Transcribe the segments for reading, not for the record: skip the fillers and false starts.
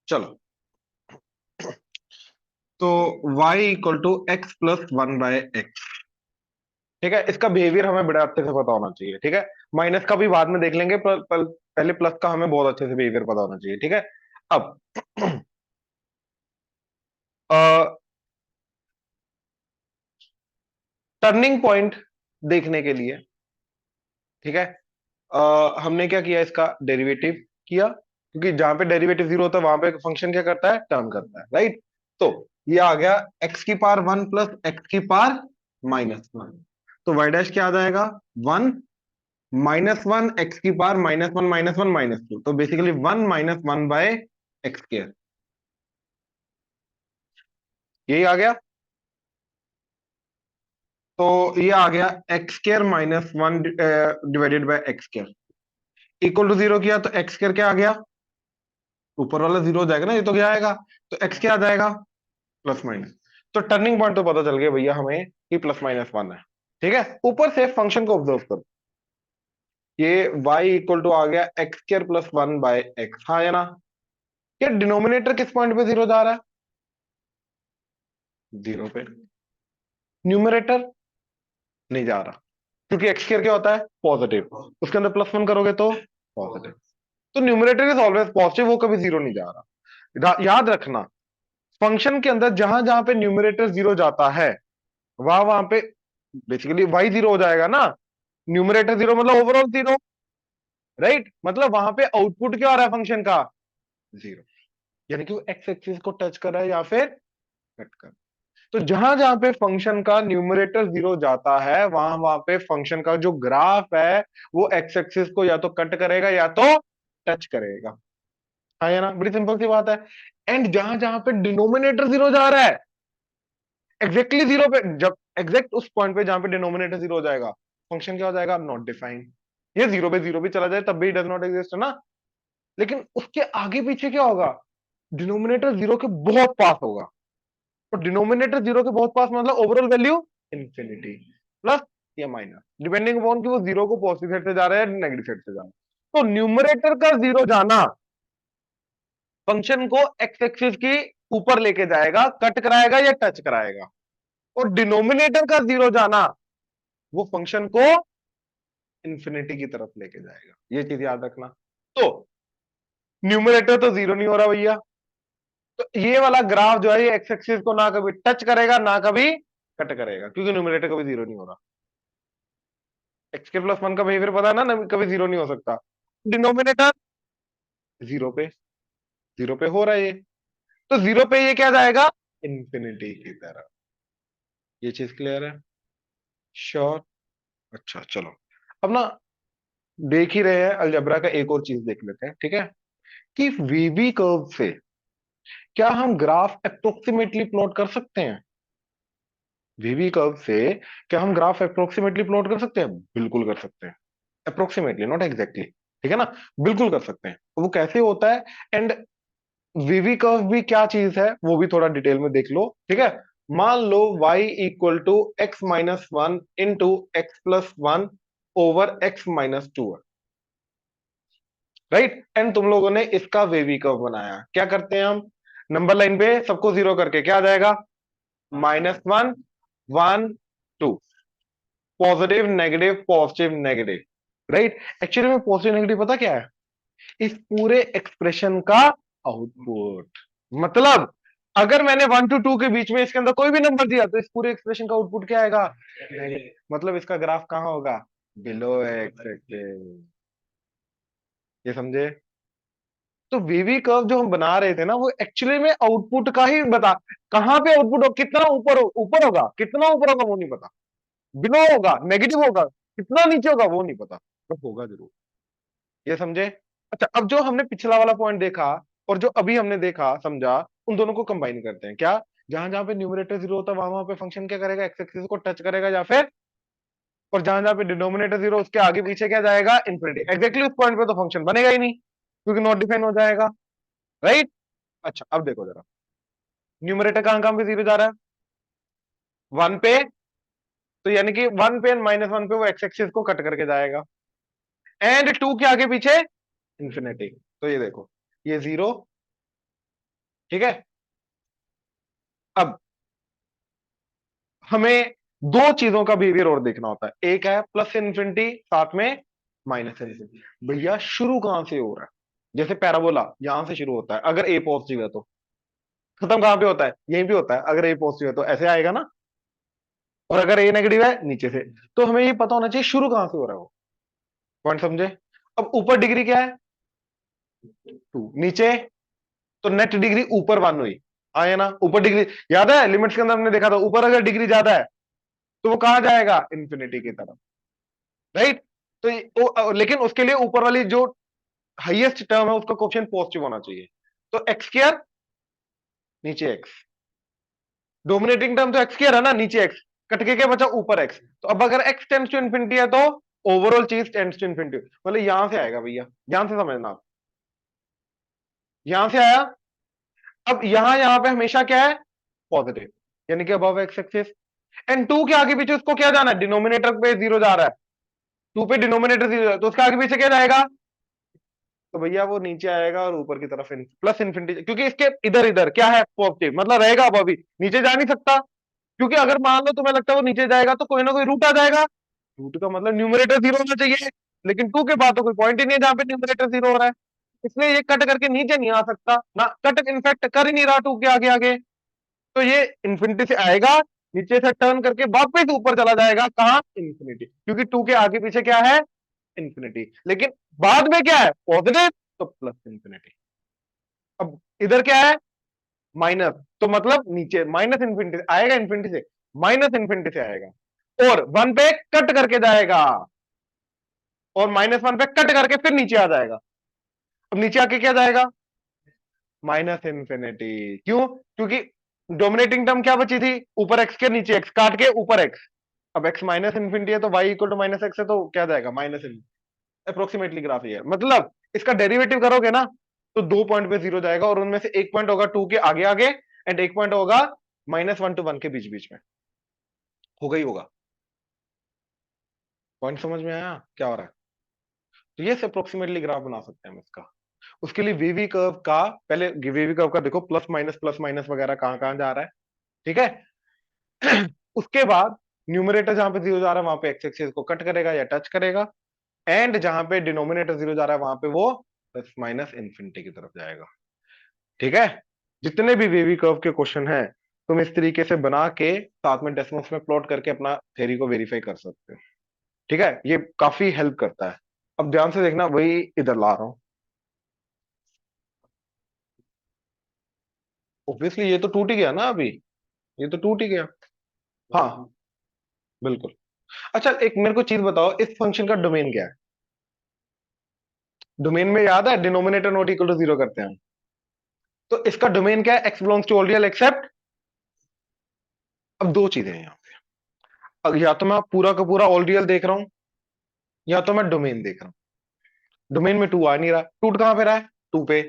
चलो, तो y equal to x plus one by x. ठीक है, इसका बिहेवियर हमें बड़े अच्छे से पता होना चाहिए। ठीक है, माइनस का भी बाद में देख लेंगे, पहले प्लस का हमें बहुत अच्छे से बिहेवियर पता होना चाहिए। ठीक है, अब टर्निंग पॉइंट देखने के लिए, ठीक है, हमने क्या किया, इसका डेरिवेटिव किया, क्योंकि जहां पे डेरिवेटिव जीरो होता है वहां पे फंक्शन क्या करता है, टर्न करता है, राइट। तो ये आ गया एक्स की पावर वन प्लस एक्स की पावर माइनस वन। तो वाई डैश क्या आ जाएगा, वन माइनस वन एक्स की power minus one minus two, तो basically one minus one by x square, यही आ गया। तो ये आ गया x square minus one divided by x square, equal to zero किया तो एक्स स्क्र क्या आ गया, ऊपर वाला जीरो हो जाएगा ना, ये तो क्या आएगा, तो एक्स क्या आ जाएगा, प्लस माइनस। तो टर्निंग पॉइंट तो पता चल गया भैया हमें कि प्लस माइनस वन है। ठीक है, ऊपर से फंक्शन को ऑब्जर्व करो, ये y इक्वल टू आ गया x square plus one by x, हाँ या ना। ये डिनोमिनेटर किस पॉइंट पे जीरो जा रहा है, जीरो पे। न्यूमरेटर नहीं जा रहा, क्योंकि एक्स स्क्र क्या होता है, पॉजिटिव, उसके अंदर प्लस वन करोगे तो पॉजिटिव। तो न्यूमरेटर इज ऑलवेज पॉजिटिव, वो कभी जीरो नहीं जा रहा। याद रखना, फंक्शन के अंदर जहां जहां पे न्यूमरेटर जीरो जाता है, वहां वहां पे बेसिकली वाई जीरो हो जाएगा ना। न्यूमरेटर जीरो मतलब ओवरऑल जीरो, राइट, मतलब वहां पे आउटपुट क्या आ रहा है फंक्शन का, जीरो। यानी कि वो एक्स एक्सिस को टच कर रहा है या फिर कट कर। तो जहां जहां पे फंक्शन का न्यूमरेटर जीरो जाता है, वहां वहां पे फंक्शन का जो ग्राफ है वो एक्स एक्सिस को या तो कट करेगा या तो टच करेगा। हाँ या ना, बड़ी सिंपल सी बात है। एंड जहां जहां पे डिनोमिनेटर जीरो जा रहा है, एग्जैक्टली जीरो पे, जब एग्जैक्ट उस पॉइंट पे जहां पे डिनोमिनेटर जीरो हो जाएगा, फंक्शन क्या हो जाएगा, नॉट डिफाइंड। ये जीरो भी चला जाए तब भी डज नॉट एग्जिस्ट है ना। लेकिन उसके आगे पीछे क्या होगा, डिनोमिनेटर जीरो के बहुत पास होगा। तो डिनोमिनेटर जीरो के बहुत पास मतलब ओवरऑल वैल्यू इंफिनिटी, प्लस या माइनस, डिपेंडिंग अपॉन कि वो जीरो को पॉजिटिव साइड से जा रहा है या नेगेटिव साइड से जा रहा है। तो न्यूमरेटर का जीरो जाना फंक्शन को एक्स एक्सिस की ऊपर लेके जाएगा, कट कराएगा या टच कराएगा। और डिनोमिनेटर का जीरो जाना वो फंक्शन को इंफिनिटी की तरफ लेके जाएगा, ये चीज याद रखना। तो न्यूमरेटर तो जीरो नहीं हो रहा भैया, तो ये वाला ग्राफ जो है ये एक्स एक्सिस को ना कभी टच करेगा ना कभी कट करेगा, क्योंकि न्यूमरेटर कभी जीरो नहीं हो रहा। एक्स के प्लस वन का बिहेवियर पता है ना, कभी जीरो नहीं हो सकता। डिनोमिनेटर जीरो पे, जीरो पे हो रहा है ये, तो जीरो पे ये क्या जाएगा, इंफिनिटी की तरफ। ये चीज क्लियर है, श्योर। अच्छा चलो, अब ना देख ही रहे हैं अलजेब्रा का, एक और चीज देख लेते हैं, ठीक है, कि वीबी कर्व से क्या हम ग्राफ अप्रोक्सीमेटली प्लॉट कर सकते हैं। वीबी कर्व से क्या हम ग्राफ अप्रोक्सीमेटली प्लॉट कर सकते हैं, बिल्कुल कर सकते हैं, अप्रोक्सीमेटली नॉट एग्जैक्टली, ठीक है ना, बिल्कुल कर सकते हैं। तो वो कैसे होता है, एंड वीवी कर्व भी क्या चीज है वो भी थोड़ा डिटेल में देख लो। ठीक है, मान लो y equal to x minus one into x plus one over x minus two, right. And तुम लोगों ने इसका वेवी कर्व बनाया, क्या करते हैं हम, नंबर लाइन पे सबको जीरो करके क्या आ जाएगा, minus one one two, positive negative positive negative, right. Actually में पॉजिटिव नेगेटिव पता क्या है, इस पूरे एक्सप्रेशन का आउटपुट। मतलब अगर मैंने वन टू टू के बीच में इसके अंदर कोई भी नंबर दिया तो इस पूरे एक्सप्रेशन का आउटपुट क्या आएगा, मतलब इसका ग्राफ कहां होगा, बिलो एक्स एक्सिस, ये समझे। तो वीवी कर्व जो हम बना रहे थे ना, वो एक्चुअली में आउटपुट का ही बता, कहां पे आउटपुट हो, कितना ऊपर ऊपर होगा, कितना ऊपर होगा वो नहीं पता, बिलो होगा नेगेटिव होगा, कितना नीचे होगा वो नहीं पता, बट होगा जरूर, ये समझे। अच्छा, अब जो हमने पिछला वाला पॉइंट देखा और जो अभी हमने देखा समझा, उन दोनों को कंबाइन करते हैं, क्या, जहां जहां पे न्यूमरेटर जीरो होता है वहां वहां पे फंक्शन क्या करेगा, एक्स एक्सिस को टच करेगा या फिर, और जहां जहां पे डिनोमिनेटर जीरो उसके आगे पीछे क्या जाएगा, इन्फिनिटी, एग्जैक्टली उस पॉइंट पे तो फंक्शन बनेगा ही नहीं, क्योंकि नॉट डिफाइन हो जाएगा, राइट। अच्छा अब देखो जरा, न्यूमरेटर कहां कहां पे जीरो जा रहा है, वन पे, तो यानी कि वन पे माइनस वन पे वो एक्स एक्सिस को कट करके जाएगा। एंड टू के आगे पीछे इंफिनिटी। तो ये देखो, ये जीरो, ठीक है। अब हमें दो चीजों का बिहेवियर और देखना होता है, एक है प्लस इन्फिनिटी, साथ में माइनस इन्फिनिटी। भैया शुरू कहां से हो रहा है? जैसे पैराबोला यहां से शुरू होता है, अगर ए पॉजिटिव है तो खत्म कहां पे होता है? यहीं पे होता है। अगर ए पॉजिटिव है तो ऐसे आएगा ना, और अगर ए नेगेटिव है नीचे से। तो हमें ये पता होना चाहिए शुरू कहां से हो रहा है वो। पॉइंट समझे? अब ऊपर डिग्री क्या है? टू। नीचे तो नेट डिग्री ऊपर वन हुई, आया ना? ऊपर डिग्री याद है, लिमिट्स के अंदर हमने देखा था, ऊपर अगर डिग्री ज्यादा है तो वो कहां जाएगा? इंफिनिटी की तरफ, राइट? तो लेकिन उसके लिए ऊपर वाली जो हाईएस्ट टर्म है उसका कोफिशिएंट पॉजिटिव होना चाहिए। तो एक्स स्क्वायर, नीचे एक्स। डोमिनेटिंग टर्म तो एक्स स्क्वायर है ना, नीचे एक्स, कट के क्या बचा? ऊपर एक्स। तो अब अगर एक्स टेंड्स टू इन्फिनिटी है तो ओवरऑल चीज टेंड्स टू इन्फिनिटी, मतलब यहां से आएगा भैया, ध्यान से समझना आप। यहां से आया। अब यहां पे हमेशा क्या है? पॉजिटिव, यानी कि above x axis. And two के आगे पीछे उसको क्या जाना है? डिनोमिनेटर पे जीरो जा रहा है, टू पे डिनोमिनेटर जीरो है, तो उसके आगे पीछे क्या जाएगा? तो भैया वो नीचे आएगा और ऊपर की तरफ प्लस इन्फिनिटी, क्योंकि इसके इधर इधर क्या है? पॉजिटिव, मतलब रहेगा अब, अभी नीचे जा नहीं सकता। क्योंकि अगर मान लो तुम्हें लगता है वो नीचे जाएगा तो कोई ना कोई रूट आ जाएगा। रूट का मतलब न्यूमरेटर जीरो होना चाहिए, लेकिन टू के बाद तो कोई पॉइंट ही नहीं है जहां पे न्यूमरेटर जीरो हो रहा है। इसलिए ये कट करके नीचे नहीं आ सकता ना, कट इनफैक्ट कर ही नहीं रहा टू के आगे आगे। तो ये इन्फिनिटी से आएगा, नीचे से टर्न करके वापस ऊपर चला जाएगा, कहां? इन्फिनिटी, क्योंकि टू के आगे पीछे क्या है? इन्फिनिटी। लेकिन बाद में क्या है? पॉजिटिव, तो प्लस इन्फिनिटी। अब इधर क्या है? माइनस, तो मतलब नीचे माइनस इन्फिनिटी से आएगा, इन्फिनिटी से माइनस इन्फिनिटी से आएगा और वन पे कट करके जाएगा, और माइनस वन पे कट करके फिर नीचे आ जाएगा। अब नीचे आके क्या जाएगा? Minus infinity. क्यों? क्योंकि डोमिनेटिंग टर्म क्या बची थी? ऊपर एक्स के नीचे एक्स, काट के ऊपर एक्स। अब एक्स माइनस इन्फिनिटी है तो y equal to minus x है, तो क्या जाएगा? Minus infinity. अप्रोक्सीमेटली ग्राफ ये है, मतलब इसका डेरिवेटिव करोगे ना तो दो पॉइंट पे जीरो जाएगा, और उनमें से एक पॉइंट होगा टू के आगे आगे, एंड एक पॉइंट होगा माइनस वन टू वन के बीच बीच में, होगा ही होगा। पॉइंट समझ में आया क्या हो रहा है? तो ये अप्रोक्सीमेटली ग्राफ बना सकते हैं हम इसका। उसके लिए वीवी कर्व का, पहले वीवी कर्व का देखो प्लस माइनस वगैरह कहां कहां जा रहा है, ठीक है। उसके बाद न्यूमरेटर जहां पे जीरो जा रहा है वहां पे एक्स एक्सिस को कट करेगा या टच करेगा, एंड जहां पे डिनोमिनेटर जीरो जा रहा है वहां पे वो प्लस माइनस इन्फिनिटी की तरफ जाएगा, ठीक है। जितने भी वेवी कर्व के क्वेश्चन हैं तुम इस तरीके से बना के साथ में डेसिमल्स में प्लॉट करके अपना थ्योरी को वेरीफाई कर सकते हो, ठीक है। ये काफी हेल्प करता है। अब ध्यान से देखना, वही इधर ला रहा हूं। ऑब्वियसली ये तो टूट ही गया ना अभी, ये तो टूट ही गया। हाँ, बिल्कुल। अच्छा, एक मेरे को चीज बताओ, इस फंक्शन का डोमेन क्या है? डोमेन में याद है denominator not equal to zero करते हैं हम। तो इसका डोमेन क्या है? X belongs to all real except. अब दो चीजें हैं यहाँ पे, अब या तो मैं पूरा का पूरा ऑल रियल देख रहा हूं, या तो मैं डोमेन देख रहा हूं। डोमेन में टू आ नहीं रहा, टूट कहां पे रहा है? टू पे।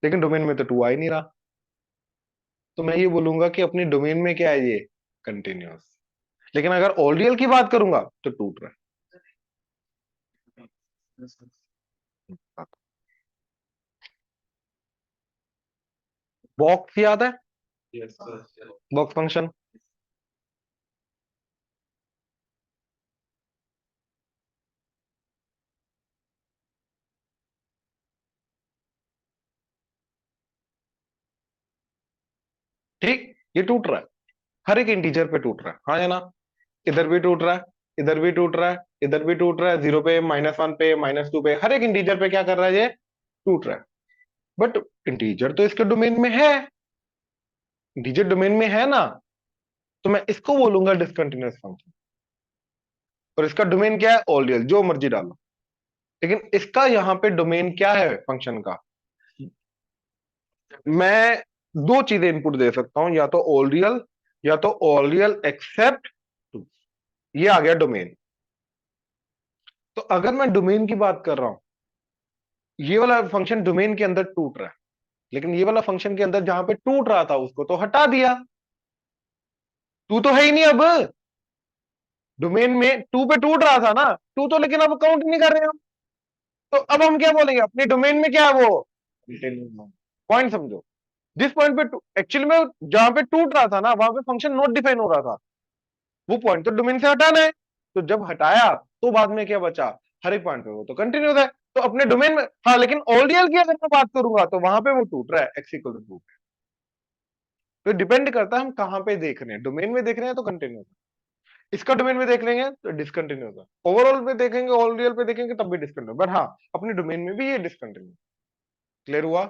लेकिन डोमेन में तो टू आ ही नहीं रहा, तो मैं ये बोलूंगा कि अपनी डोमेन में क्या है? ये कंटिन्यूअस। लेकिन अगर ऑल रियल की बात करूंगा तो टूट रहा है। बॉक्स याद है? Box function. ठीक, ये टूट रहा है, हर एक इंटीजर पे टूट रहा है, हाँ या ना? इधर भी टूट रहा है, इधर भी टूट रहा है, इधर भी टूट रहा है, जीरो पे, माइनस वन पे, माइनस टू पे, हर एक इंटीजर पे क्या कर रहा है? ये टूट रहा है। बट इंटीजर तो इसके डोमेन में है, इंटीजर डोमेन में है ना, तो मैं इसको बोलूंगा डिसकंटिन्यूअस फंक्शन। और इसका डोमेन क्या है? ऑल रियल, जो मर्जी डालो। लेकिन इसका यहां पे डोमेन क्या है फंक्शन का? मैं दो चीजें इनपुट दे सकता हूं, या तो ऑल रियल, या तो ऑल रियल एक्सेप्ट टू। ये आ गया डोमेन। तो अगर मैं डोमेन की बात कर रहा हूं, ये वाला फंक्शन डोमेन के अंदर टूट रहा है, लेकिन ये वाला फंक्शन के अंदर जहां पे टूट रहा था उसको तो हटा दिया, टू तो है ही नहीं अब। डोमेन में टू पे टूट रहा था ना, टू तो लेकिन अब काउंट नहीं कर रहे हम। तो अब हम क्या बोलेंगे, अपने डोमेन में क्या है वो कंटिन्यू। पॉइंट समझो, जिस पॉइंट पे एक्चुअली में जहां पे टूट रहा था ना, वहां पे फंक्शन नॉट डिफाइन हो रहा था, वो पॉइंट तो डोमेन से हटाना है। तो जब हटाया तो बाद में क्या बचा, हर एक पॉइंट पे वो तो कंटिन्यूस है। तो अपने डोमेन में हाँ, लेकिन ओल्डियल की अगर मैं बात करूंगा तो वहां पे वो टूट रहा है, एक्स इक्वल टू 2। तो डिपेंड करता है हम कहां पे देख रहे हैं, डोमेन में देख रहे हैं तो कंटिन्यूस, इसका डोमेन में देख लेंगे तो डिसकंटिन्यूस है, ओवरऑल पे देखेंगे, ओल्डियल पे देखेंगे तब भी डिसकंटिन्यूस, बट हाँ अपने डोमेन में भी ये डिसकंटिन्यूस। क्लियर हुआ?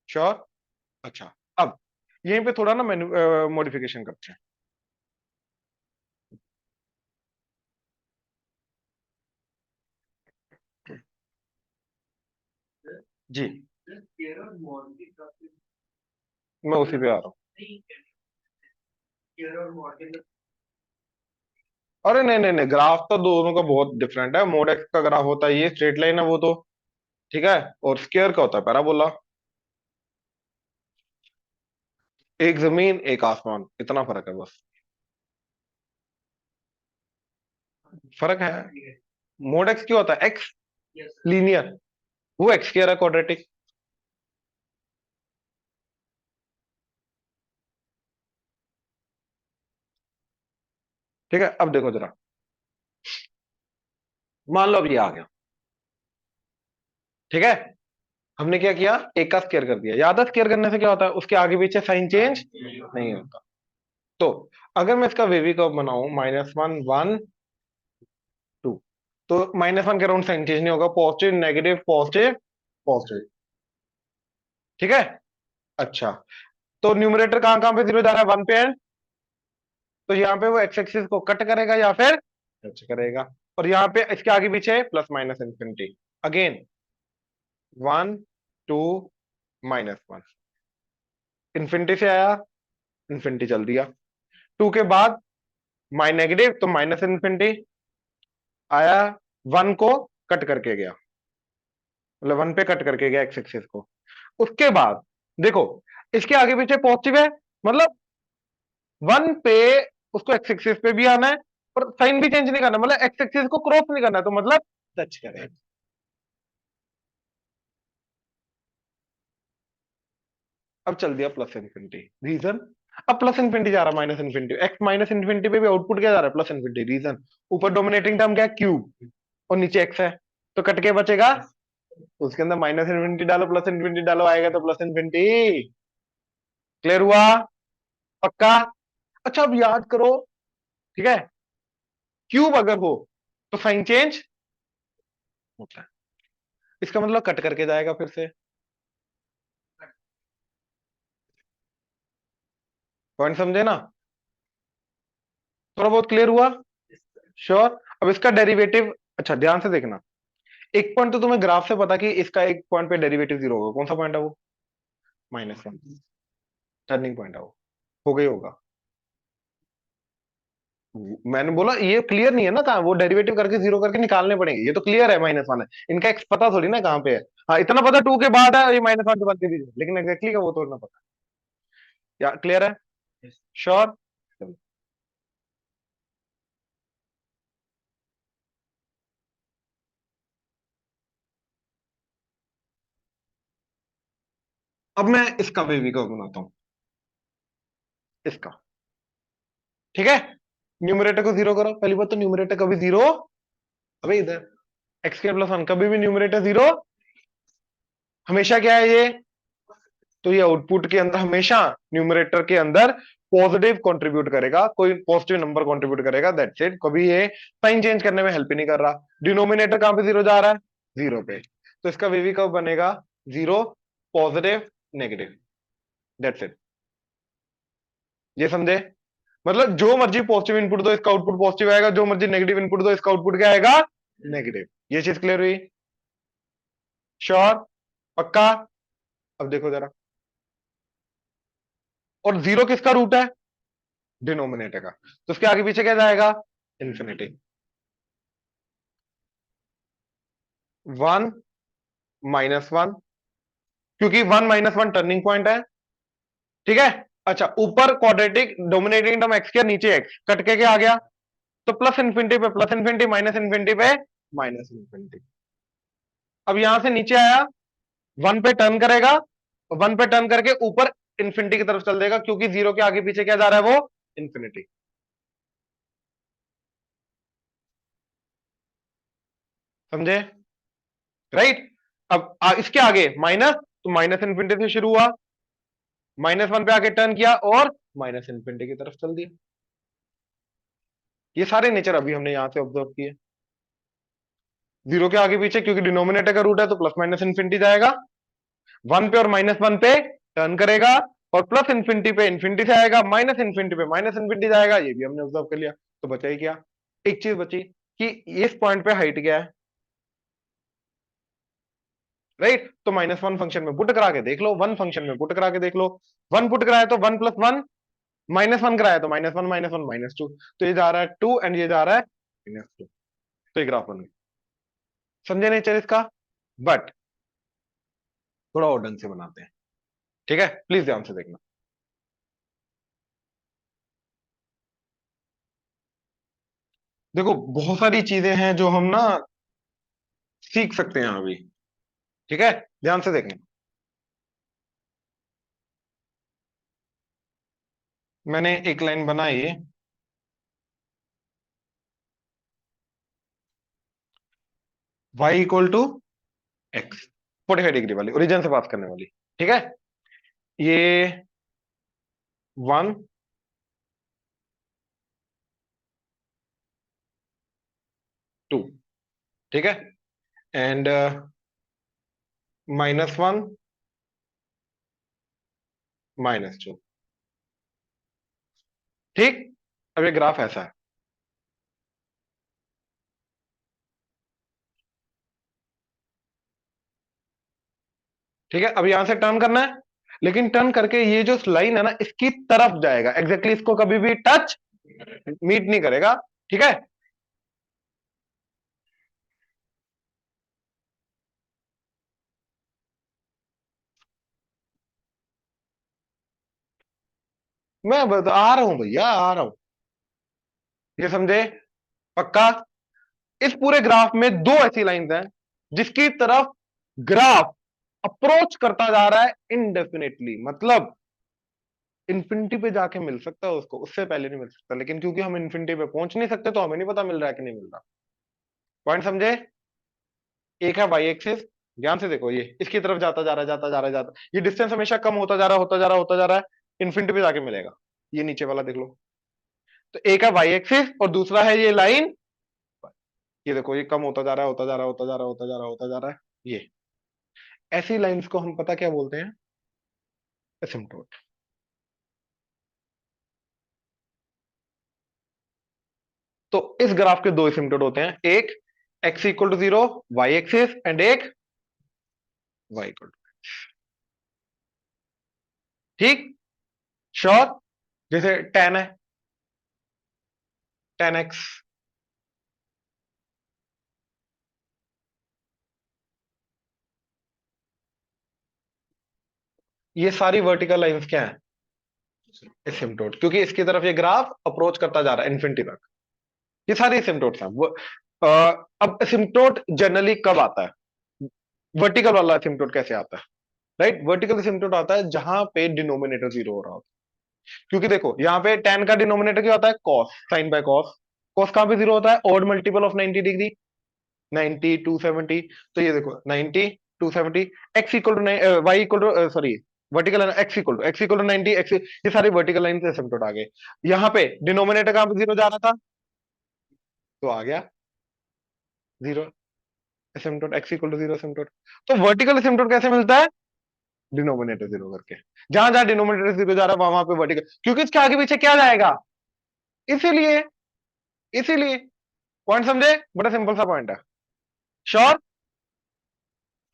श्योर? अच्छा, अब यहीं पे थोड़ा ना मॉडिफिकेशन करते हैं। जी, मैं उसी पे आ रहा हूँ। अरे नहीं नहीं नहीं, ग्राफ तो दोनों का बहुत डिफरेंट है। मोड एक्स का ग्राफ होता है ये स्ट्रेट लाइन है वो तो, ठीक है, और स्क्वायर का होता है पैराबोला। एक जमीन एक आसमान, इतना फर्क है बस। फर्क है। मोड एक्स क्यों होता है, एक्स लीनियर, वो एक्स स्क्वायर है क्वाड्रेटिक। ठीक है, अब देखो जरा, मान लो अब ये आ गया, ठीक है, हमने क्या किया, एक का स्क्वायर कर दिया। याद है स्क्वायर करने से क्या होता है, उसके आगे पीछे साइन चेंज नहीं होता। तो अगर मैं इसका वेवी कर्व बनाऊं, -1 1 2, तो -1 के अराउंड साइन चेंज नहीं होगा, पॉजिटिव नेगेटिव पॉजिटिव पॉजिटिव, ठीक है। अच्छा, तो न्यूमरेटर कहां कहां पे जीरो जा रहा है, 1 पे है, तो यहाँ पे वो एक्स एक्सिस को कट करेगा या फिर टच करेगा, और यहाँ पे इसके आगे पीछे plus minus infinity, again 1 2 -1, infinity से आया, इंफिनिटी चल दिया, 2 के बाद माइ नेगेटिव तो माइनस इंफिनिटी आया, 1 को कट करके गया, मतलब 1 पे कट करके गया एक्स एक्सिस को। उसके बाद देखो, इसके आगे पीछे पॉजिटिव है, मतलब 1 पे उसको एक्स एक्सिस पे भी आना है, और साइन भी चेंज नहीं करना, मतलब एक्स एक्सिस को क्रॉस नहीं करना, तो मतलब टच करें। अब चल दिया प्लस इन्फिनिटी, रीजन, अब प्लस इन्फिनिटी जा रहा है minus infinity, x minus infinity पे भी आउटपुट क्या जा रहा है, प्लस इन्फिनिटी, रीजन, ऊपर डोमिनेटिंग टर्म क्या है, क्यूब, और नीचे एक्स है, तो कट के बचेगा, उसके अंदर माइनस इन्फिनिटी डालो प्लस इन्फिनिटी डालो, आएगा तो प्लस इन्फिनिटी। क्लियर हुआ? पक्का? अच्छा अब याद करो, ठीक है, क्यूब अगर हो तो साइन चेंज होता है, इसका मतलब कट करके जाएगा फिर से। पॉइंट समझे ना? थोड़ा बहुत क्लियर हुआ? श्योर? अब इसका डेरिवेटिव, अच्छा ध्यान से देखना, एक पॉइंट तो तुम्हें ग्राफ से पता कि इसका एक पॉइंट पे डेरिवेटिव जीरो होगा, कौन सा पॉइंट है वो, -1, टर्निंग पॉइंट है वो, हो गई होगा। मैंने बोला ये क्लियर नहीं है ना, कहाँ वो डेरिवेटिव करके जीरो करके निकालने पड़ेंगे, ये तो क्लियर है -1 है, इनका एक्स पता थोड़ी ना कहाँ पे है। हाँ इतना पता 2 के बाद है, ये -1 के बाद के बीच में, लेकिन एग्जैक्टली का वो थोड़ा ना पता। या क्लियर है? श्योर? अब मैं इसका बेबी का बनाता हूँ, इसका, ठीक है, न्यूमरेटर को जीरो करो, पहली बात तो न्यूमरेटर कभी जीरो, अबे इधर x² + 1 कभी भी न्यूमरेटर जीरो, हमेशा क्या है ये, तो ये आउटपुट के अंदर हमेशा न्यूमरेटर के अंदर पॉजिटिव कंट्रीब्यूट करेगा, कोई पॉजिटिव नंबर कंट्रीब्यूट करेगा, दैट्स इट, कभी ये साइन चेंज करने में हेल्प ही नहीं कर रहा। डिनोमिनेटर कहां पे जीरो जा रहा है, जीरो पे, तो इसका वीवी कब बनेगा, zero positive negative, that's it. ये समझे? मतलब जो मर्जी पॉजिटिव इनपुट दो इसका आउटपुट पॉजिटिव आएगा, जो मर्जी नेगेटिव इनपुट दो इसका आउटपुट क्या आएगा, नेगेटिव। ये चीज क्लियर हुई? श्योर? पक्का? अब देखो जरा, और जीरो किसका रूट है, डिनोमिनेटर का, तो उसके आगे पीछे क्या जाएगा, इंफिनिटी, 1 -1, क्योंकि 1 -1 टर्निंग पॉइंट है, ठीक है। अच्छा ऊपर क्वाड्रेटिक डोमिनेटिंग टर्म एक्स के नीचे एक्स कट के क्या आ गया, तो प्लस इन्फिनिटी पे प्लस इन्फिनिटी, माइनस इन्फिनिटी पे माइनस इन्फिनिटी, अब यहां से नीचे आया, 1 पे टर्न करेगा, 1 पे टर्न करके ऊपर इन्फिनिटी की तरफ चल देगा, क्योंकि 0 के आगे पीछे क्या जा रहा है, वो इन्फिनिटी। समझे? राइट। अब इसके आगे माइनस, तो माइनस इन्फिनिटी से शुरू हुआ, -1 पे आके टर्न किया और माइनस इन्फिनिटी की तरफ चल दिया। ये सारे नेचर अभी हमने यहां से ऑब्जर्व किए। 0 के आगे पीछे, क्योंकि डिनोमिनेटर का रूट है तो प्लस माइनस इन्फिनिटी जाएगा, 1 पे और -1 पे टर्न करेगा, और प्लस इन्फिनिटी पे इन्फिनिटी से आएगा, माइनस इन्फिनिटी पे माइनस इन्फिनिटी जाएगा, ये भी हमने ऑब्जर्व कर लिया। तो बचा ही क्या, एक चीज बची कि इस पॉइंट पे हाइट क्या है, राइट। तो -1 फंक्शन में पुट करा के देख लो, 1 फंक्शन में पुट करा के देख लो। 1 पुट कराया तो 1 + 1, -1 कराया तो -1 -1 -2, तो ये जा रहा है 2 एंड ये जा रहा है -2। तो ये ग्राफ बन गया। समझे नेचर इसका? बट थोड़ा और ढंग से बनाते हैं, ठीक है, प्लीज ध्यान से देखना। देखो बहुत सारी चीजें हैं जो हम ना सीख सकते हैं अभी, ठीक है, ध्यान से देखना। मैंने एक लाइन बनाई, y = x, 45 डिग्री वाली, ओरिजिन से पास करने वाली, ठीक है। ये 1, 2, ठीक है, एंड -1, -2, ठीक। अब ये ग्राफ ऐसा है, ठीक है। अब यहां से टर्न करना है, लेकिन टर्न करके ये जो लाइन है ना इसकी तरफ जाएगा, एग्जैक्टली इसको कभी भी टच मीट नहीं करेगा, ठीक है। मैं आ रहा हूं भैया, आ रहा हूं, ये समझे? पक्का? इस पूरे ग्राफ में दो ऐसी लाइंस हैं जिसकी तरफ ग्राफ अप्रोच करता जा रहा है इनडेफिनेटली, मतलब इन्फिनिटी पे जाके मिल सकता है उसको, उससे पहले नहीं मिल सकता, लेकिन क्योंकि हम इन्फिनिटी पे पहुंच नहीं सकते तो हमें नहीं पता मिल रहा है कि नहीं मिल रहा। पॉइंट समझे? एक है वाई एक्सिस, ध्यान से देखो, ये इसकी तरफ जाता जा रहा है, जाता जा रहा है, जाता, ये डिस्टेंस हमेशा कम होता जा रहा है, होता जा रहा है, होता जा रहा है, इन्फिनिटी पे जाके मिलेगा। ये नीचे वाला देख लो, तो एक है वाई एक्सिस और दूसरा है ये लाइन, ये देखो, ये कम होता जा रहा है, होता जा रहा है, होता जा रहा है, होता जा रहा है, होता जा रहा है, ये ऐसी लाइंस को हम पता क्या बोलते हैं, एसिम्प्टोट। तो इस ग्राफ के दो एसिम्प्टोट होते हैं, एक x = 0 वाई एक्सिस एंड एक y = ठीक, श्योर। जैसे tan है, tan x, ये सारी वर्टिकल लाइंस क्या है, एसिम्प्टोट, क्योंकि इसकी तरफ ये ग्राफ अप्रोच करता जा रहा है इन्फिनिटी तक, ये सारे एसिम्प्टोट्स हैं अब एसिम्प्टोट जनरली कब आता है, वर्टिकल वाला एसिम्प्टोट कैसे आता है, राइट। वर्टिकल एसिम्प्टोट आता है जहां पे डिनोमिनेटर 0 हो रहा होता है, क्योंकि देखो यहाँ पे tan का डिनोमिनेटर क्या होता है, cos, sine by cos, cos कहां पे 0 होता है, ऑड मल्टीपल ऑफ 90 डिग्री, 90, 270, तो ये देखो 90, 270, x = सॉरी वर्टिकल x = 90, ये सारी वर्टिकल लाइन से एसिम्प्टोट आ गए। यहाँ पे डिनोमिनेटर कहां पे 0 जा रहा था, तो आ गया 0 एसिम्प्टोट, x = 0 एसिम्प्टोट। तो वर्टिकल एसिम्प्टोट कैसे मिलता है, डिनोमिनेटर 0 करके, जहां जहां डिनोमिनेटर 0 जा रहा है वहां वहां पे वर्टिकल, क्योंकि इसके आगे पीछे क्या जाएगा, इसीलिए, इसीलिए। पॉइंट समझे? बड़ा सिंपल सा पॉइंट है, श्योर।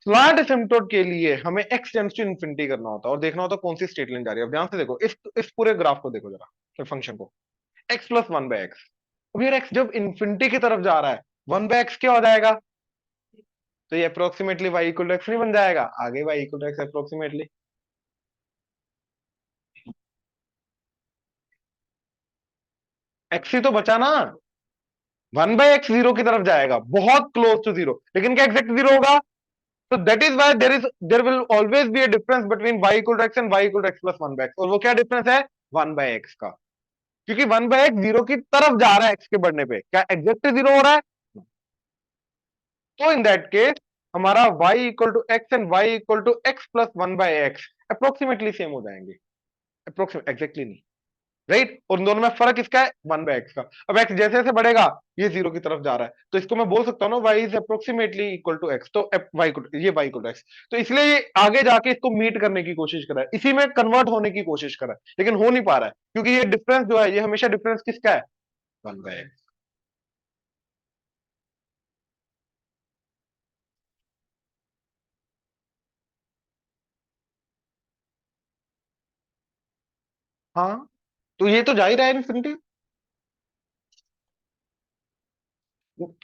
स्लैंट एसिम्प्टोट के लिए हमें x टेंड्स टू इन्फिनिटी करना होता है और देखना होता है कौन सी स्ट्रेट लाइन जा रही है। अब ध्यान से देखो, इस पूरे ग्राफ को देखो जरा, फंक्शन को, x + 1/x। अब यार x जब इन्फिनिटी की तरफ जा रहा है, 1/x क्या हो जाएगा, तो ये अप्रोक्सीमेटली y = x नहीं बन जाएगा, आगे y = x अप्रोक्सीमेटली, x ही तो बचा ना, 1/x 0 की तरफ जाएगा, बहुत क्लोज टू 0, लेकिन क्या एग्जैक्ट 0 होगा, तो that is why there will always be a difference between y equal to x and y equal to x plus one by x. और वो क्या डिफरेंस है? वन बाय एक्स का। क्योंकि वन बाय एक्स जीरो की तरफ जा रहा है एक्स के बढ़ने पे, क्या एग्जैक्ट जीरो हो रहा है? तो इन दैट केस हमारा y equal to x and y equal to x plus one by x approximately same हो जाएंगे। अप्रोक्सीमेट, एग्जैक्टली नहीं। राइट? और उन दोनों में फर्क इसका है वन बाय एक्स का। अब एक्स जैसे जैसे बढ़ेगा ये जीरो की तरफ जा रहा है, तो इसको मैं बोल सकता हूँ ना y is approximately equal to x. तो वाई ये वाई इक्वल टू एक्स, तो इसलिए ये आगे जाके इसको मीट करने की कोशिश कर रहा है, इसी में कन्वर्ट होने की कोशिश कर रहा है, लेकिन हो नहीं पा रहा है क्योंकि ये डिफरेंस जो है ये हमेशा डिफरेंस किसका है? One by x. हाँ, तो ये तो जा ही रहा है इन्फिनिटी।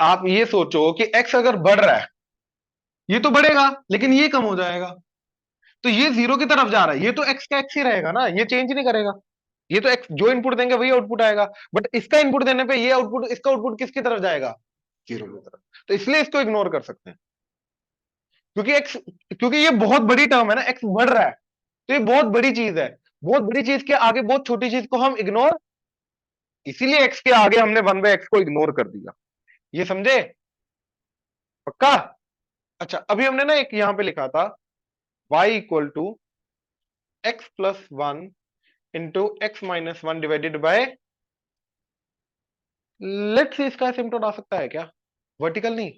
आप ये सोचो कि एक्स अगर बढ़ रहा है, ये तो बढ़ेगा लेकिन ये कम हो जाएगा, तो ये जीरो की तरफ जा रहा है, ये तो एक्स का एक्स ही रहेगा ना, ये चेंज नहीं करेगा। ये तो एक्स जो इनपुट देंगे वही आउटपुट आएगा, बट इसका इनपुट देने पे ये आउटपुट, इसका आउटपुट किसकी तरफ जाएगा? जीरो की तरफ। तो इसलिए इसको इग्नोर कर सकते हैं, क्योंकि एक्स, क्योंकि ये बहुत बड़ी टर्म है ना, एक्स बढ़ रहा है, तो ये बहुत बड़ी चीज है। बहुत बड़ी चीज के आगे बहुत छोटी चीज को हम इग्नोर, इसीलिए एक्स के आगे हमने वन बाय एक्स को इग्नोर कर दिया। ये समझे? पक्का? अच्छा, अभी हमने ना एक यहां पे लिखा था y equal to x plus one into x minus one divided by, let's say इसका सिम्टोड आ सकता है क्या? वर्टिकल नहीं,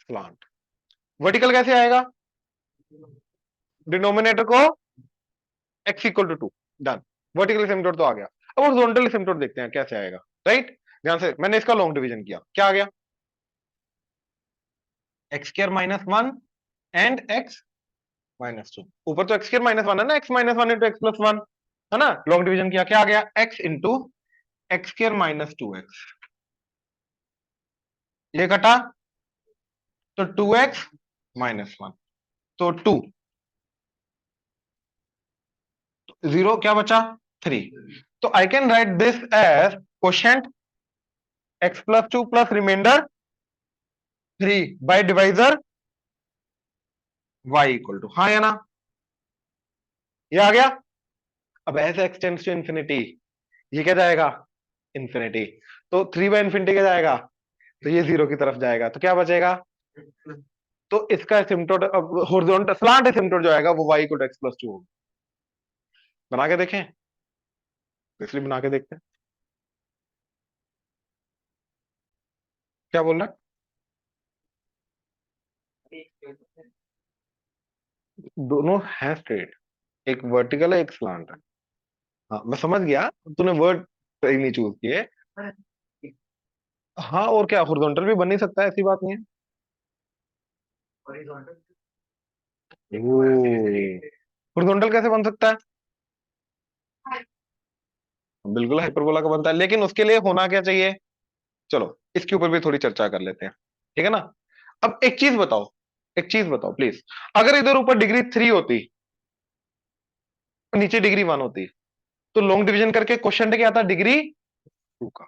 स्लांट। वर्टिकल कैसे आएगा? डिनोमिनेटर को x equal to two, done. Vertical asymptote तो आ गया। अब हॉरिजॉन्टल सिम्टोड देखते हैं कैसे आएगा। राइट, ध्यान से, मैंने इसका लॉन्ग डिवीजन किया, क्या आ गया? X square minus one and x minus two. ऊपर तो एक्स स्क्वायर माइनस वन है ना, x minus one into x plus one, है ना। लॉन्ग डिवीजन किया, क्या आ गया? X into x square minus two x, ये कटा तो टू एक्स माइनस वन, तो टू, जीरो, क्या बचा? थ्री। तो I can write this as quotient x plus two plus remainder three by divisor Y equal to, हाँ या ना? ये आ गया। अब as x tends to infinity, ये क्या जाएगा? इंफिनिटी। तो थ्री बाय इंफिनिटी क्या जाएगा? तो ये जीरो की तरफ जाएगा, तो क्या बचेगा? तो इसका एसिम्पटोट, अब हॉरिजॉन्टल स्लांट एसिम्पटोट जो आएगा वो y equal to x plus two होगा। बना के देखें? तो इसलिए बना के देखते हैं। क्या बोल रहा है? दोनों है स्ट्रेट, एक वर्टिकल है एक स्लांट है। हाँ मैं समझ गया, तूने वर्ड सही नहीं चूज किए। हाँ, और क्या, हॉरिजॉन्टल भी बन नहीं सकता, ऐसी बात नहीं है। हॉरिजॉन्टल कैसे बन सकता है? बिल्कुल हाइपरबोला का बनता है, लेकिन उसके लिए होना क्या चाहिए? चलो इसके ऊपर भी थोड़ी चर्चा कर लेते हैं, ठीक है ना। अब एक चीज बताओ, एक चीज बताओ प्लीज, अगर इधर ऊपर डिग्री थ्री होती और नीचे डिग्री वन होती, तो लॉन्ग डिवीजन करके क्वेश्चन क्या आता? डिग्री टू का।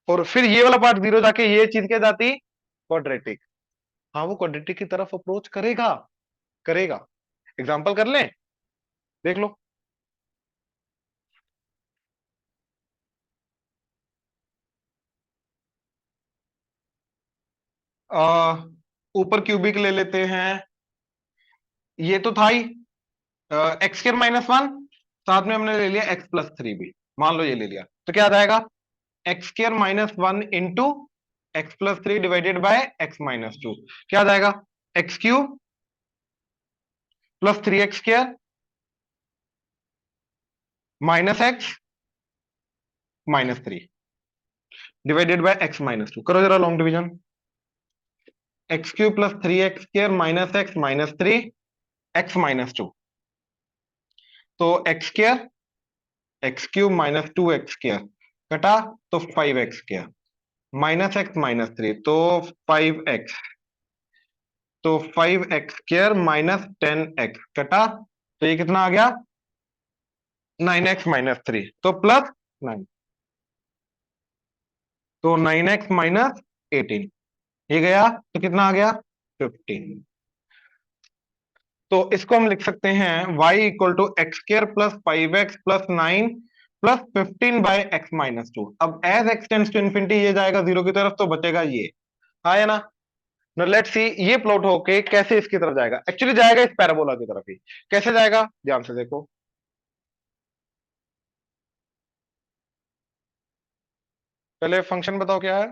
और फिर ये वाला पार्ट जीरो जाके ये चीज क्या जाती? क्वाड्रेटिक। हाँ, वो क्वाड्रेटिक की तरफ अप्रोच करेगा, करेगा। एग्जाम्पल कर लें, देख लो। आ, ऊपर क्यूबिक ले लेते हैं, ये तो था ही एक्स स्क्वायर माइनस वन, साथ में हमने ले लिया एक्स प्लस थ्री भी, मान लो ये ले लिया, तो क्या आ जाएगा? X square minus one into x plus three divided by x minus two, क्या आ जाएगा? X cube plus three x square minus x minus three divided by x minus two. करो जरा long division, x cube plus three x square minus x minus three x minus two, तो x square x cube minus two x square कटा तो five x square minus x minus three, तो five x, तो five x square minus ten x कटा, तो ये कितना आ गया? नाइन एक्स माइनस थ्री, तो प्लस नाइन, तो नाइन एक्स माइनस एटीन, ये गया तो कितना आ गया? 15। तो इसको हम लिख सकते हैं y equal to x square plus 5x plus 9 plus 15/x-2। अब as x tends to infinity ये जाएगा जीरो की तरफ, तो बचेगा ये। हाँ या ना? नो लेट्स सी ये प्लॉट होके कैसे इसकी तरफ जाएगा। एक्चुअली जाएगा इस पैराबोला की तरफ ही। कैसे जाएगा ध्यान से देखो। पहले फंक्शन बताओ क्या है।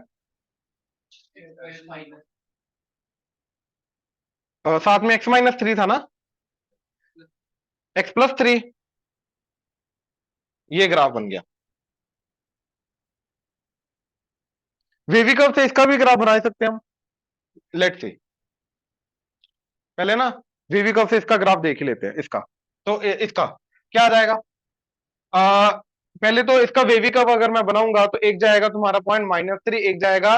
साथ में x-3 था ना, x+3। ये ग्राफ बन गया। वेवी कर्व से इसका भी ग्राफ बना सकते हैं हम। लेट्स सी पहले ना वेवी कर्व से इसका ग्राफ देख ही लेते हैं इसका। तो इसका क्या आ जाएगा। आ, पहले तो इसका वेवी कर्व अगर मैं बनाऊंगा तो एक जाएगा तुम्हारा पॉइंट -3, एक जाएगा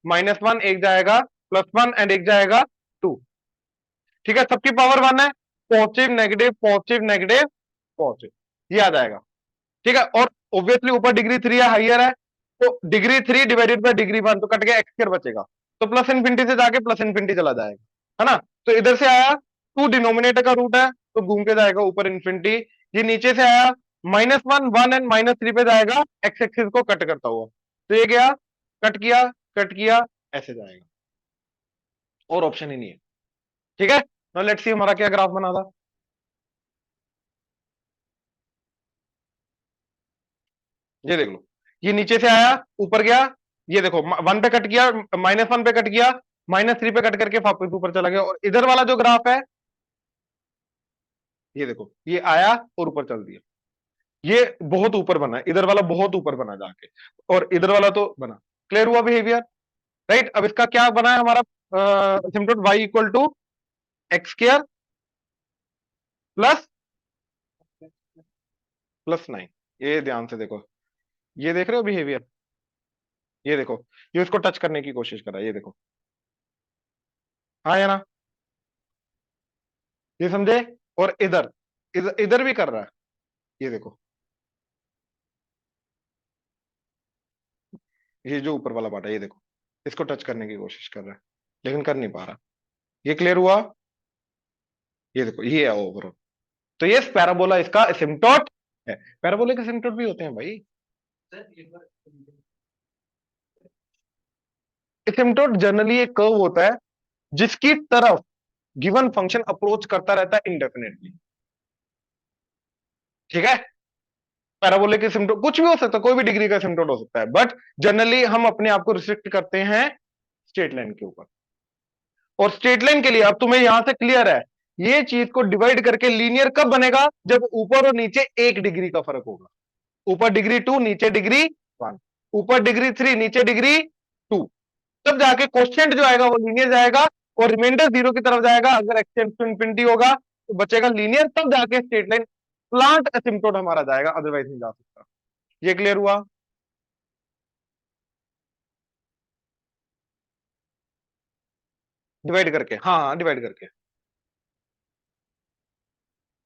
-1, एक जाएगा +1 एंड एक जाएगा 2। ठीक है, सबकी पावर 1 है। Positive negative positive negative positive, ये आ जाएगा। ठीक है, और ऑब्वियसली ऊपर डिग्री 3 है, हाइयर है। तो डिग्री 3 डिवाइडेड बाय डिग्री 1, तो कट गया, एक्स स्क्वायर बचेगा। तो प्लस इनफिनिटी से जाके प्लस इनफिनिटी चला जाएगा, है ना। तो इधर से आया 2 डिनोमिनेटर का रूट है, तो घूम के जाएगा ऊपर इनफिनिटी। ये नीचे से आया -1 1 एंड -3 पे जाएगा एक्स एक्सिस को कट करता हुआ। तो ये गया, कट किया, कट किया, ऐसे जाएगा। और ऑप्शन ही नहीं है। ठीक है, नाउ लेट्स सी हमारा क्या ग्राफ बना था। ये देख लो, ये नीचे से आया, ऊपर गया। ये देखो 1 पे कट किया, -1 पे कट किया, -3 पे कट करके वापस ऊपर चला गया। और इधर वाला जो ग्राफ है, ये देखो, ये आया और ऊपर चल दिया। ये बहुत ऊपर बना है, इधर वाला बहुत ऊपर बना जाके, और इधर वाला तो बना। क्लियर हुआ बिहेवियर। राइट, अब इसका क्या बना है हमारा asymptote y equal to x square plus +9। ये ध्यान से देखो, ये देख रहे हो बिहेवियर। ये देखो, ये उसको टच करने की कोशिश कर रहा है, ये देखो। हाँ या ना, ये समझे। और इधर इधर इधर भी कर रहा है, ये देखो। ये जो ऊपर वाला पार्ट है, ये देखो, इसको टच करने की कोशिश कर रहा है, लेकिन कर नहीं पा रहा। ये क्लियर हुआ। ये देखो, ये है ओवरऑल। तो ये पैराबोला इसका एसिम्पटोट है। पैराबोलिक एसिम्पटोट भी होते हैं भाई। एसिम्पटोट जनरली एक कर्व होता है जिसकी तरफ गिवन फंक्शन अप्रोच करता रहता है इंडेफिनेटली। ठीक है, पैराबोलिक एसिम्पटोट कुछ भी हो सकता है, कोई भी डिग्री का एसिम्पटोट हो सकता है, बट जनरली हम अपने आप को रिस्ट्रिक्ट करते हैं स्ट्रेट लाइन के ऊपर। और स्ट्रेट लाइन के लिए अब तुम्हें यहां से क्लियर है, ये चीज को डिवाइड करके लीनियर कब बनेगा, जब ऊपर और नीचे 1 डिग्री का फर्क होगा। ऊपर डिग्री 2 नीचे डिग्री 1, ऊपर डिग्री 3 नीचे डिग्री 2, तब जाके क्वेश्चन जो आएगा वो लीनियर जाएगा, और रिमाइंडर जीरो की तरफ जाएगा। अगर एक्सटेंस टू इंफिनिटी होगा तो बचेगा लीनियर, तब जाके स्ट्रेट लाइन प्लांट एसिम्पटोट हमारा जाएगा, अदरवाइज नहीं जा सकता। ये क्लियर हुआ। डिवाइड करके, हाँ हाँ डिवाइड करके।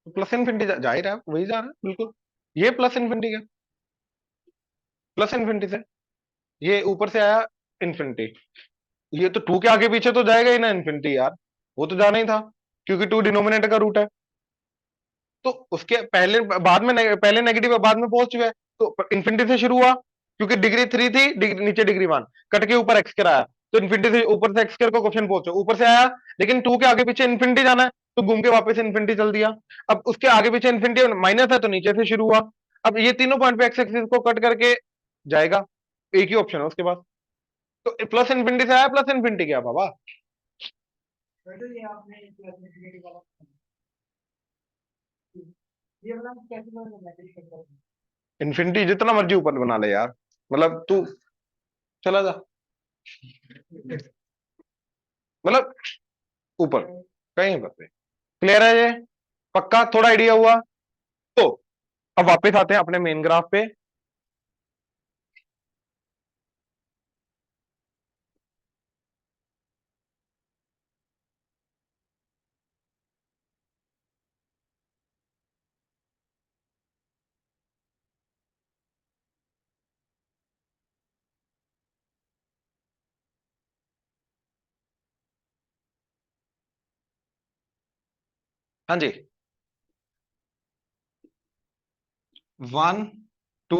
तो प्लस इनफिनिटी जा ही रहा है, वही जा रहा है बिल्कुल। ये प्लस इनफिनिटी का, प्लस इनफिनिटी से ये ऊपर से आया इन्फिनिटी। ये तो 2 के आगे पीछे तो जाएगा ही ना इन्फिनिटी यार, वो तो जाना ही था, क्योंकि 2 डिनोमिनेटर का रूट है। तो उसके पहले बाद में पहले नेगेटिव है बाद में पॉजिटिव है, तो इन्फिनिटी से शुरू हुआ, क्योंकि डिग्री 3 थी, नीचे डिग्री 1, कट के ऊपर एक्स आया। तो इन्फिनिटी से ऊपर से एक्स का क्वेश्चन पहुंचे, ऊपर से आया, लेकिन 2 के आगे पीछे इन्फिनिटी जाना है, तो घूम के वापस इन्फिनिटी चल दिया। अब उसके आगे पीछे इन्फिनिटी माइनस है, तो नीचे से शुरू हुआ। अब ये तीनों पॉइंट पे एक्स एक्सिस को कट करके जाएगा, एक ही ऑप्शन है उसके पास। तो प्लस इन्फिनिटी से आया, प्लस इन्फिनिटी क्या बाबा। इन्फिनिटी जितना मर्जी ऊपर बना ले यार, मतलब तू चला जा, मतलब ऊपर कहीं पर। क्लियर है ये, पक्का थोड़ा आइडिया हुआ। तो अब वापस आते हैं अपने मेन ग्राफ पे। हाँ जी, 1 2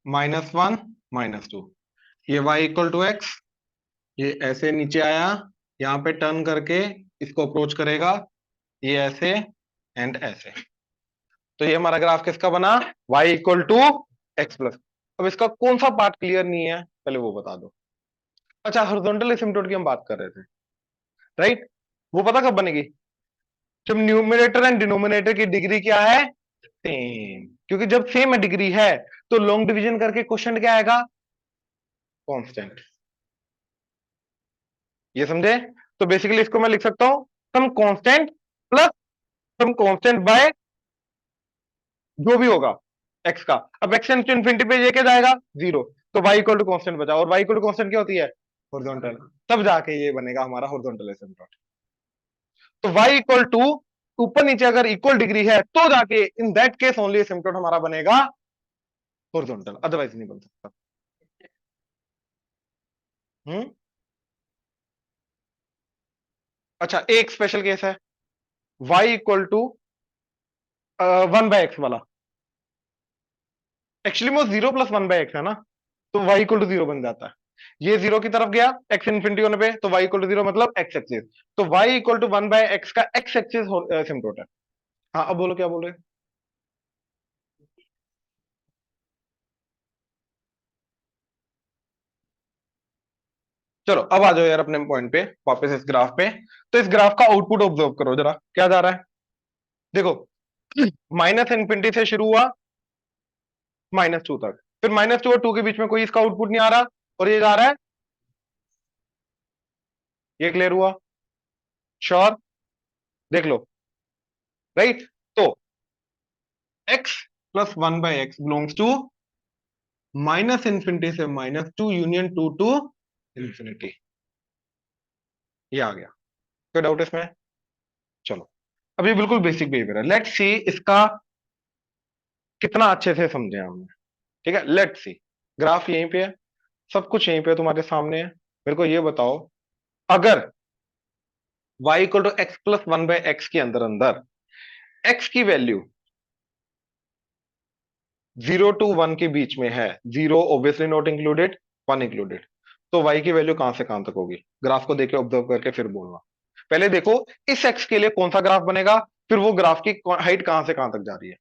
-1 -2, ये y इक्वल टू एक्स, ये ऐसे नीचे आया, यहां पे टर्न करके इसको अप्रोच करेगा, ये ऐसे एंड ऐसे। तो ये हमारा ग्राफ किसका बना? y equal to x plus. अब इसका कौन सा पार्ट क्लियर नहीं है, पहले वो बता दो। अच्छा, हॉरिजॉन्टल एसिम्प्टोट की हम बात कर रहे थे, राइट? वो पता कब बनेगी? जब न्यूमरेटर एंड डिनोमिनेटर की डिग्री क्या है? सेम। क्योंकि जब सेम डिग्री है तो लॉन्ग डिवीजन करके क्वेश्चन क्या आएगा? कांस्टेंट। ये समझे? तो बेसिकली इसको मैं लिख सकता हूं some constant plus some constant by जो भी होगा एक्स का। अब एक्स इनफिनिटी पे ये क्या जाएगा? जीरो। तो वाई इक्वल टू कांस्टेंट बचा, और वाई इक्वल टू कांस्टेंट क्या होती है? हॉरिजॉन्टल। तब जाके ये बनेगा हमारा हॉरिजॉन्टल एसिम्प्टोट। तो वाई इक्वल टू, ऊपर नीचे अगर इक्वल डिग्री है तो जाके इन दैट केस ओनली एसिम्प्टोट हमारा बनेगा हॉरिजॉन्टल, अदरवाइज नहीं बन सकता। हम्म। अच्छा, एक स्पेशल केस है, वाई इक्वल टू 1/x वाला। एक्चुअली वो 0 + 1/x है ना, तो y इक्वल टू 0 बन जाता है। ये 0 की तरफ गया x इन्फिनिटी होने पे, तो y इक्वल टू 0 मतलब x एक्सिस। तो y इक्वल टू 1/x का x एक्सिस सिम्प्टोट है। हाँ, अब बोलो क्या बोल रहे हैं? चलो अब आ जाओ यार अपने पॉइंट पे वापस, इस ग्राफ पे। तो इस ग्राफ का आउटपुट ऑब्जर्व करो जरा, क्या जा रहा है? देखो, माइनस इन्फिनिटी से शुरू हुआ -2 तक, फिर -2 और 2 के बीच में कोई इसका आउटपुट नहीं आ रहा, और ये जा रहा है, ये क्लियर हुआ? श्योर? देख लो, राइट? तो x plus 1/x belongs to minus infinity से -2 यूनियन 2 टू इन्फिनिटी। ये आ गया, कोई डाउट इसमें? चलो, अब ये बिल्कुल बेसिक बिहेवियर है, लेट्स सी इसका कितना अच्छे से समझे हमने। ठीक है, लेट्स सी। ग्राफ यहीं पे है, सब कुछ यहीं पे तुम्हारे सामने है। मेरे को ये बताओ, अगर y equal to x plus 1/x के अंदर अंदर x की वैल्यू 0 to 1 के बीच में है, 0 ऑब्वियसली नॉट इंक्लूडेड, 1 इंक्लूडेड, तो y की वैल्यू कहां से कहां तक होगी? ग्राफ को देखे, ऑब्जर्व करके फिर बोलना। पहले देखो इस x के लिए कौन सा ग्राफ बनेगा, फिर वो ग्राफ की हाइट कहां से कहां तक जा रही है।